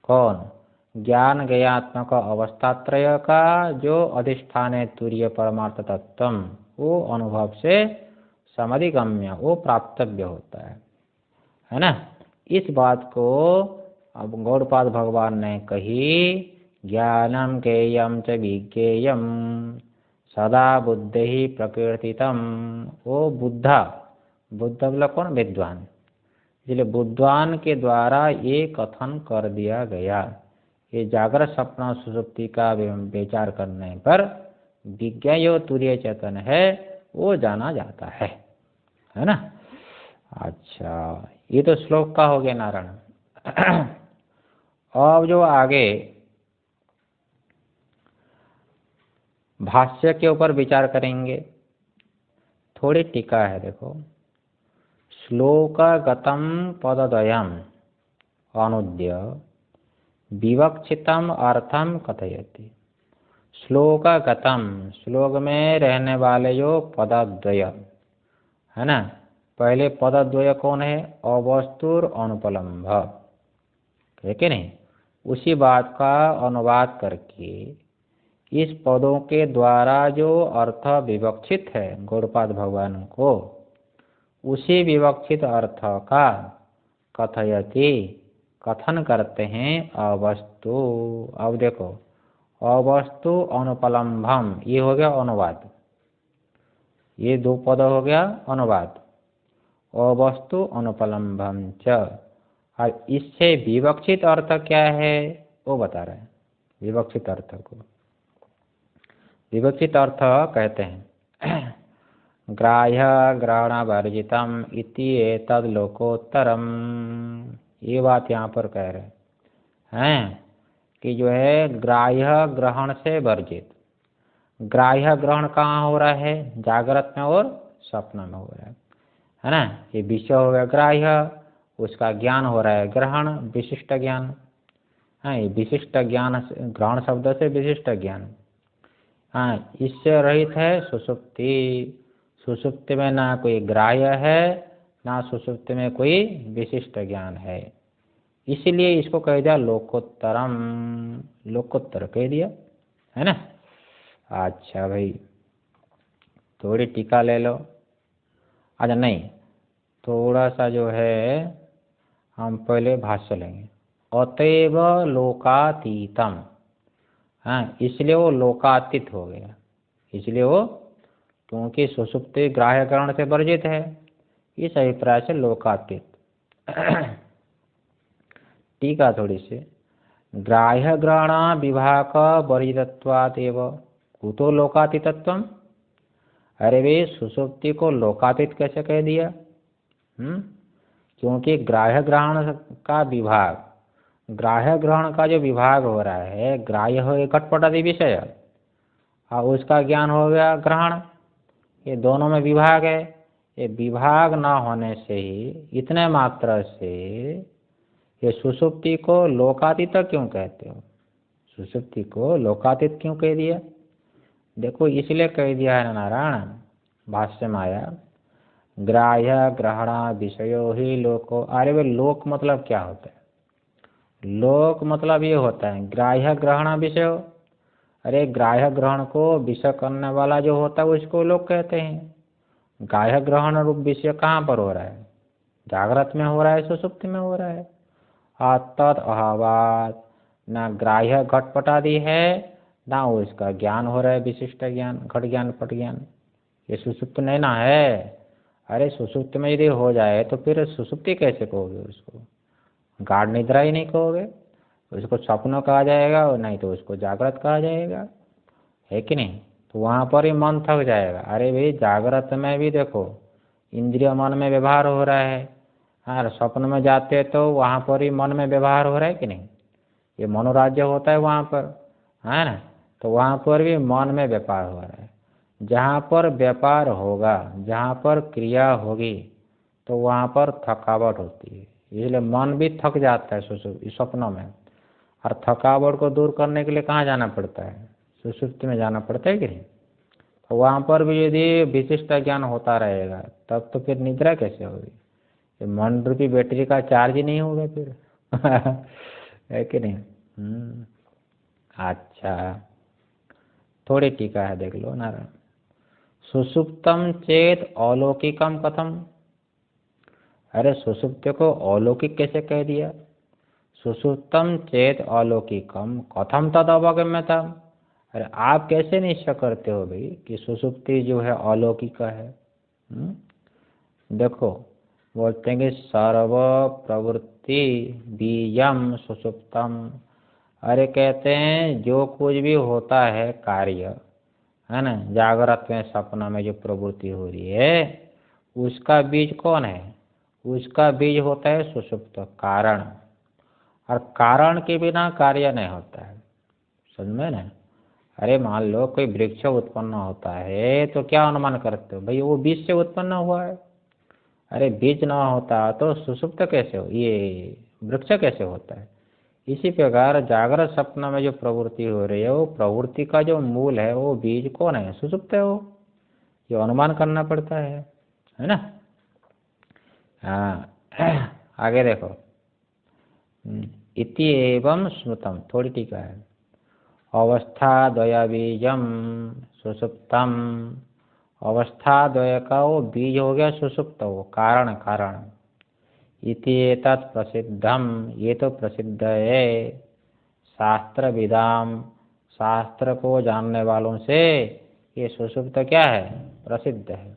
कौन? ज्ञान ज्ञेयात्मक अवस्थात्रय का जो अधिष्ठान है तुरीय परमार्थ तत्व, वो अनुभव से समधिगम्य, वो प्राप्तव्य होता है ना। इस बात को अब गौड़पाद भगवान ने कही, ज्ञानम ज्ञेयम च विज्ञेयम सदा बुद्धि प्रकीर्तितम। वो बुद्धा, बुद्ध मतलब कौन? विद्वान। इसलिए बुद्धवान के द्वारा ये कथन कर दिया गया। ये जागृत स्वप्न सुषुप्ति का विचार करने पर विज्ञेय जो तुरीय चेतन है वो जाना जाता है ना। अच्छा, ये तो श्लोक का हो गया नारायण। अब जो आगे भाष्य के ऊपर विचार करेंगे, थोड़ी टीका है। देखो, श्लोकगतम पदद्वयम अनुद्य विवक्षितम अर्थम कथयति। श्लोकगतम, श्लोक में रहने वाले जो पदद्वय है ना, पहले पदद्वय कौन है? अवस्तुर अनुपलम्भ, है कि नहीं। उसी बात का अनुवाद करके इस पदों के द्वारा जो अर्थ विवक्षित है गौड़पाद भगवान को, उसी विवक्षित अर्थ का कथयति, कथन करते हैं अवस्तु। अब देखो, अवस्तु अनुपलम्भम, ये हो गया अनुवाद, ये दो पद हो गया अनुवाद। अवस्तु अनुपलम्भम च, और इससे विवक्षित अर्थ क्या है वो बता रहे हैं। विवक्षित अर्थ को विवक्षित अर्थ कहते हैं ग्राह्य ग्रहण वर्जितम इति एतद लोकोत्तरम। ये बात यहाँ पर कह रहे हैं कि जो है ग्राह्य ग्रहण से वर्जित। ग्राह्य ग्रहण कहाँ हो रहा है? जागृत में और स्वप्न में हो रहा है ना। ये विषय हो गया ग्राह्य, उसका ज्ञान हो रहा है ग्रहण, विशिष्ट ज्ञान। हाँ, ये विशिष्ट ज्ञान, ग्रहण शब्द से विशिष्ट ज्ञान। हाँ, इससे रहित है सुषुप्ति। सुषुप्ति में ना कोई ग्राह्य है, ना सुषुप्ति में कोई विशिष्ट ज्ञान है। इसलिए इसको कह दिया लोकोत्तरम, लोकोत्तर कह दिया, है ना। अच्छा भाई, थोड़ी टीका ले लो। अच्छा नहीं, थोड़ा सा जो है हम पहले भाष्य लेंगे। अतएव लोकातीतम, हाँ, इसलिए वो लोकातीत हो गया। इसलिए वो, क्योंकि सुषुप्ति ग्राह्य ग्रहण से वर्जित है, इस अभिप्राय से लोकातीत। टीका थोड़ी सी। ग्राह्य ग्रहण विभाग वर्जितत्वात् एव कुतो लोकातीतत्वम। अरे वे, सुषुप्ति को लोकातीत कैसे कह दिया? क्योंकि ग्राह्य ग्रहण का विभाग, ग्राह्य ग्रहण का जो विभाग हो रहा है, ग्राह्य हो घटपटादि विषय और उसका ज्ञान हो गया ग्रहण, ये दोनों में विभाग है। ये विभाग न होने से ही, इतने मात्र से ये सुषुप्ति को लोकातीत क्यों कहते हो? सुषुप्ति को लोकातीत क्यों कह दिया? देखो, इसलिए कह दिया है नारायण, भाष्य में आया ग्राह्य ग्रहण विषयो ही लोको। अरे वे, लोक मतलब क्या होता है? लोक मतलब ये होता है ग्राह्य ग्रहण विषय। अरे, ग्राह्य ग्रहण को विषय करने वाला जो होता है उसको लोक कहते हैं। ग्राह्य ग्रहण रूप विषय कहाँ पर हो रहा है? जागृत में हो रहा है, सुषुप्ति में हो रहा है। तद अभावात ना ग्राह्य घटपटादि है, ना उसका ज्ञान हो रहा है विशिष्ट ज्ञान, घट ज्ञान पट ज्ञान। ये सुषुप्त नहीं ना है। अरे, सुषुप्त में यदि हो जाए तो फिर सुषुप्ति कैसे कहोगे उसको? गाढ़ निद्रा ही नहीं कहोगे, उसको स्वप्न कहा जाएगा, और नहीं तो उसको जागृत कहा जाएगा, है कि नहीं। तो वहाँ पर ही मन थक जाएगा। अरे भाई, जागृत में भी देखो इंद्रिय मन में व्यवहार हो रहा है, और स्वप्न में जाते तो वहाँ पर ही मन में व्यवहार हो रहा है कि नहीं। ये मनोराज्य होता है वहाँ पर, है ना। तो वहाँ पर भी मन में व्यापार हो रहा है। जहाँ पर व्यापार होगा, जहाँ पर क्रिया होगी, तो वहाँ पर थकावट होती है। इसलिए मन भी थक जाता है स्वप्नों में। और थकावट को दूर करने के लिए कहाँ जाना पड़ता है? सुषुप्ति में जाना पड़ता है कि नहीं। तो वहाँ पर भी यदि विशिष्ट ज्ञान होता रहेगा, तब तो फिर निद्रा कैसे होगी? ये मन रूपी बैटरी का चार्ज ही नहीं होगा फिर। है कि नहीं। अच्छा, थोड़ी टीका है, देख लो नारायण। सुषुप्तम चेत अलौकिकम कथम। अरे, सुषुप्त को अलौकिक कैसे कह दिया? सुषुप्तम चेत अलौकिकम कथम तद अवगम्यता। अरे, आप कैसे निश्चय करते हो भाई कि सुषुप्ति जो है अलौकिक है? देखो, बोलते हैं कि सर्व प्रवृत्ति बीजम सुषुप्तम। अरे, कहते हैं जो कुछ भी होता है कार्य, है ना, जागृत में सपना में जो प्रवृत्ति हो रही है, उसका बीज कौन है? उसका बीज होता है सुषुप्त कारण। और कारण के बिना कार्य नहीं होता है, समझ में ना। अरे, मान लो कोई वृक्ष उत्पन्न होता है तो क्या अनुमान करते हो भाई? वो बीज से उत्पन्न हुआ है। अरे, बीज ना होता तो सुषुप्त कैसे हो, ये वृक्ष कैसे होता है? इसी प्रकार जागृत सपना में जो प्रवृत्ति हो रही है, वो प्रवृत्ति का जो मूल है, वो बीज कौन है? सुषुप्त है। वो ये अनुमान करना पड़ता है ना। हाँ, आगे देखो। इति एवं स्मृतम, थोड़ी टीका है। अवस्था द्वय बीजम सुषुप्तम। अवस्था द्वय का वो बीज हो गया सुषुप्त, वो कारण कारण। इति एतत् प्रसिद्धम, ये तो प्रसिद्ध है। शास्त्र विदाम, शास्त्र को जानने वालों से ये सुषुप्त क्या है? प्रसिद्ध है।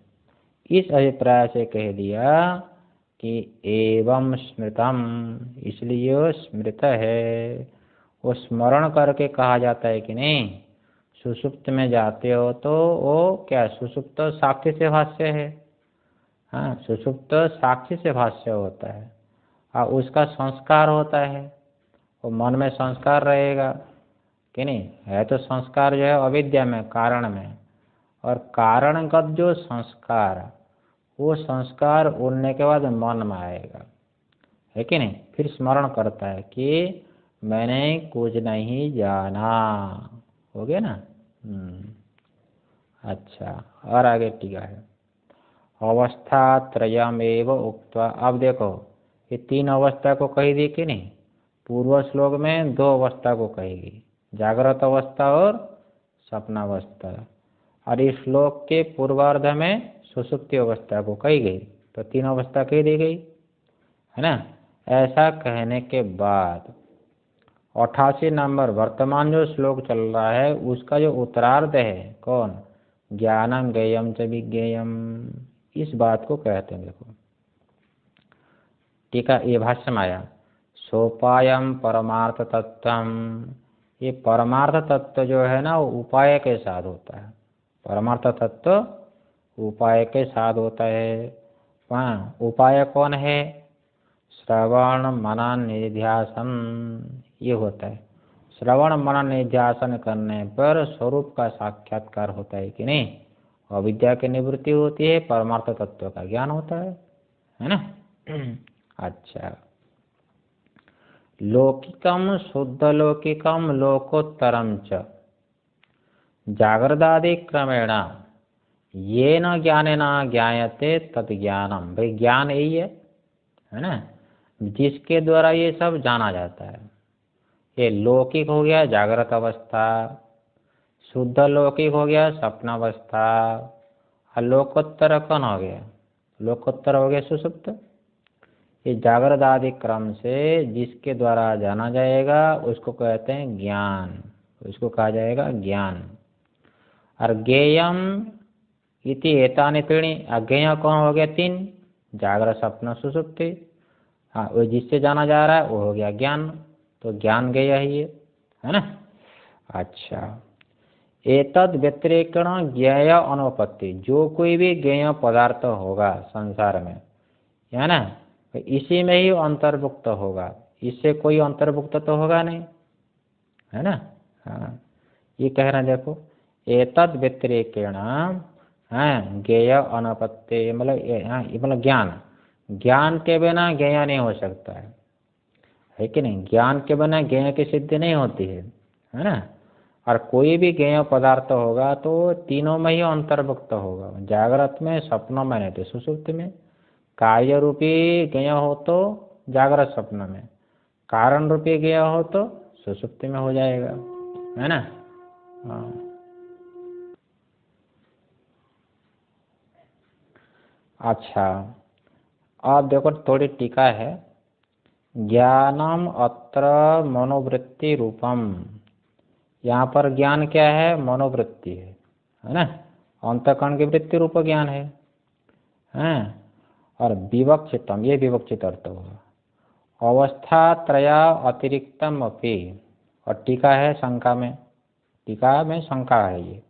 इस अभिप्राय से कह दिया कि एवं स्मृतम, इसलिए स्मृत है। वो स्मरण करके कहा जाता है कि नहीं, सुषुप्त में जाते हो तो वो क्या सुषुप्त साक्षी से भाष्य है। हाँ, सुषुप्त साक्षी से भाष्य होता है और उसका संस्कार होता है, वो मन में संस्कार रहेगा कि नहीं है। तो संस्कार जो है अविद्या में, कारण में, और कारणगत जो संस्कार, वो संस्कार उड़ने के बाद मन में आएगा, है कि नहीं। फिर स्मरण करता है कि मैंने कुछ नहीं जाना, हो गया ना। अच्छा, और आगे टीका है, अवस्था त्रयमेव उक्त्वा। अब देखो ये 3 अवस्था को कही दी कि नहीं। पूर्व श्लोक में 2 अवस्था को कहेगी, जागृत अवस्था और स्वप्नावस्था, और इस श्लोक के पूर्वार्ध में सुषुप्ति अवस्था को कही गई, तो 3 अवस्था कही दी गई, है ना। ऐसा कहने के बाद 88 नंबर वर्तमान जो श्लोक चल रहा है उसका जो उत्तरार्ध है, कौन, ज्ञानम ज्ञेयम च विज्ञेयम, इस बात को कहते हैं। देखो टीका ये भाष्य में आया, सोपायम परमार्थ तत्वम। ये परमार्थ तत्व जो है ना वो उपाय के साथ होता है। परमार्थ तत्व उपाय के साथ होता है। वहाँ उपाय कौन है, श्रवण मनन निध्यासन, ये होता है। श्रवण मनन निध्यासन करने पर स्वरूप का साक्षात्कार होता है कि नहीं, अविद्या की निवृत्ति होती है, परमार्थ तत्व का ज्ञान होता है ना। अच्छा, लौकिकम शुद्ध लौकिकम लोकोत्तरम च जागृदादि क्रमेण ये न ज्ञाने न ज्ञायते तत् ज्ञानम। भाई ज्ञान यही है ना, जिसके द्वारा ये सब जाना जाता है। ये लौकिक हो गया जागृत अवस्था, शुद्ध लौकिक हो गया स्वप्नावस्था, और लोकोत्तर कौन हो गया, लोकोत्तर हो गया सुषुप्त। ये जागृत आदि क्रम से जिसके द्वारा जाना जाएगा उसको कहते हैं ज्ञान, उसको कहा जाएगा ज्ञान। और ज्ञेयम इति एतानि त्रीणि, अज्ञेय कौन हो गया 3, जागृत स्वप्न सुषुप्ति। हाँ, वो जिससे जाना जा रहा है वो हो गया ज्ञान, तो ज्ञान ज्ञेय है ये, है ना। अच्छा, एतद व्यतिरेकण ज्ञेय अनुपत्ति, जो कोई भी ज्ञेय पदार्थ होगा संसार में, है ना, तो इसी में ही अंतर्भुक्त होगा, इससे कोई अंतर्भुक्त तो होगा नहीं, है ना। हाँ, ये कह रहे हैं देखो, एतद व्यतिरेकेण ज्ञेय अनुपत्ति, मतलब ज्ञान, ज्ञान के बिना ज्ञेय नहीं हो सकता है कि नहीं। ज्ञान के बिना ज्ञेय की सिद्धि नहीं होती है ना। और कोई भी ज्ञेय पदार्थ होगा तो तीनों में ही अंतर्भुक्त होगा, जागृत में, स्वप्न में, नहीं तो सुषुप्ति में। कार्य रूपी ज्ञेय हो तो जागृत स्वप्न में, कारण रूपी ज्ञेय हो तो सुषुप्ति में हो जाएगा, है ना। हाँ, अच्छा, अब देखो थोड़ी टीका है, ज्ञानम अत्र मनोवृत्ति रूपम। यहाँ पर ज्ञान क्या है, मनोवृत्ति है ना, अंतःकरण की वृत्ति रूप ज्ञान है। और विवक्षितम, ये विवक्षित अर्थ होगा, अवस्था त्रया अतिरिक्तम अपि। और टीका है शंका में, टीका में शंका है ये,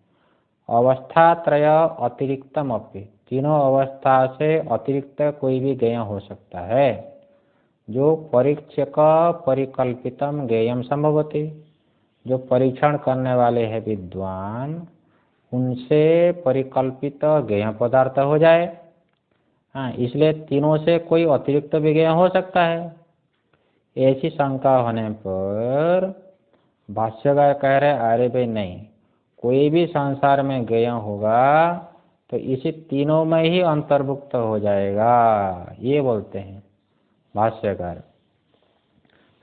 अवस्था त्रय अतिरिक्तम अपि, तीनों अवस्था से अतिरिक्त कोई भी ज्ञेय हो सकता है, जो परीक्षक परिकल्पितम ज्ञेयम संभवति, जो परीक्षण करने वाले हैं विद्वान, उनसे परिकल्पित ज्ञेय पदार्थ हो जाए। हाँ, इसलिए तीनों से कोई अतिरिक्त भी ज्ञेय हो सकता है। ऐसी शंका होने पर भाष्यकार कह रहे अरे भाई नहीं, कोई भी संसार में ज्ञेय होगा तो इसी तीनों में ही अंतर्भुक्त हो जाएगा, ये बोलते हैं भाष्यकार।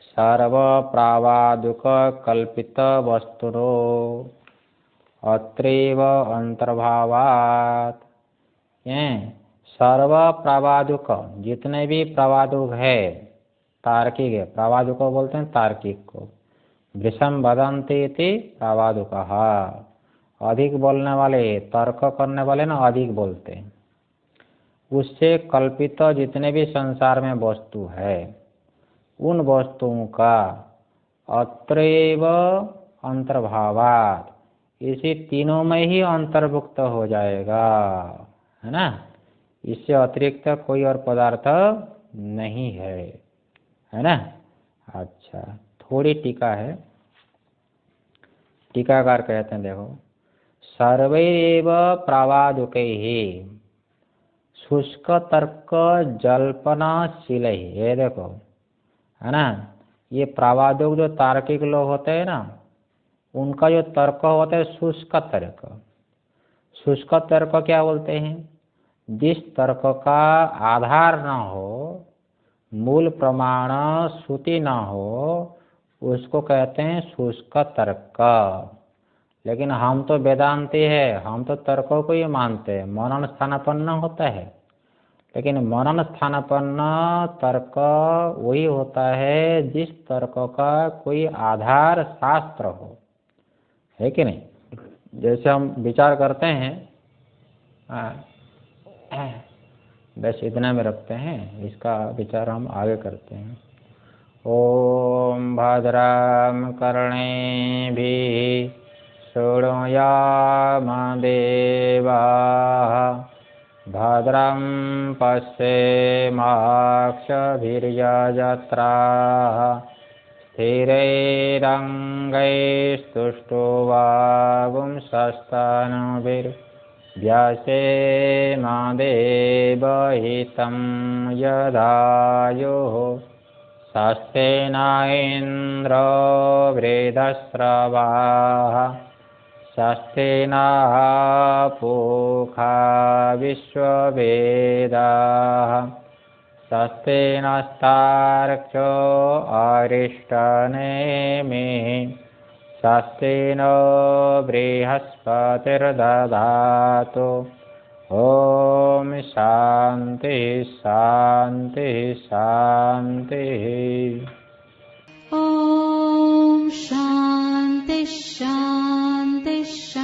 सर्व प्रावादुक कल्पित वस्तुरो अत्रैव अंतर्भावात्। सर्व प्रावादुक, जितने भी प्रावादुक है, तार्किक है, प्रावादुक बोलते हैं तार्किक को, वृषम वदन्ति इति प्रावादुकः, अधिक बोलने वाले, तर्क करने वाले ना अधिक बोलते हैं। उससे कल्पित जितने भी संसार में वस्तु है, उन वस्तुओं का अत्रैव अंतर्भावात्, इसी तीनों में ही अंतर्भुक्त हो जाएगा, है ना। इससे अतिरिक्त कोई और पदार्थ नहीं है ना। अच्छा, थोड़ी टीका है। टीकाकार कहते हैं, देखो, सर्वैरेव प्रावादुकैः शुष्क तर्क जल्पनाशील, ये देखो, है ना। ये प्रावादुक जो तार्किक लोग होते हैं ना, उनका जो तर्क होता है शुष्क तर्क। शुष्क तर्क क्या बोलते हैं? जिस तर्क का आधार न हो, मूल प्रमाण श्रुति न हो, उसको कहते हैं शुष्क तर्क। लेकिन हम तो वेदांती है, हम तो तर्कों को ही मानते हैं। मनन स्थानापन्न होता है, लेकिन मनन स्थानापन्न तर्क वही होता है जिस तर्क का कोई आधार शास्त्र हो, है कि नहीं। जैसे हम विचार करते हैं, बस इतना में रखते हैं, इसका विचार हम आगे करते हैं। ओम भद्रं कर्णेभिः शृणुयाम देवाः, भद्रं पश्येमाक्षभिर्यजत्राः, स्थिरैरङ्गैस्तुष्टुवागुंसस्तनूभिर्व्यसेम देवहितं यदायुः, स्वस्ति न इन्द्रो वृद्धश्रवाः, स्वस्ति नः पूषा विश्ववेदाः, स्वस्ति नस्तार्क्ष्यो अरिष्टनेमिः, स्वस्ति नो बृहस्पतिर्दधातु। ओम शांति शांति शांति। ॐ शान्ति शान्ति शान्ति।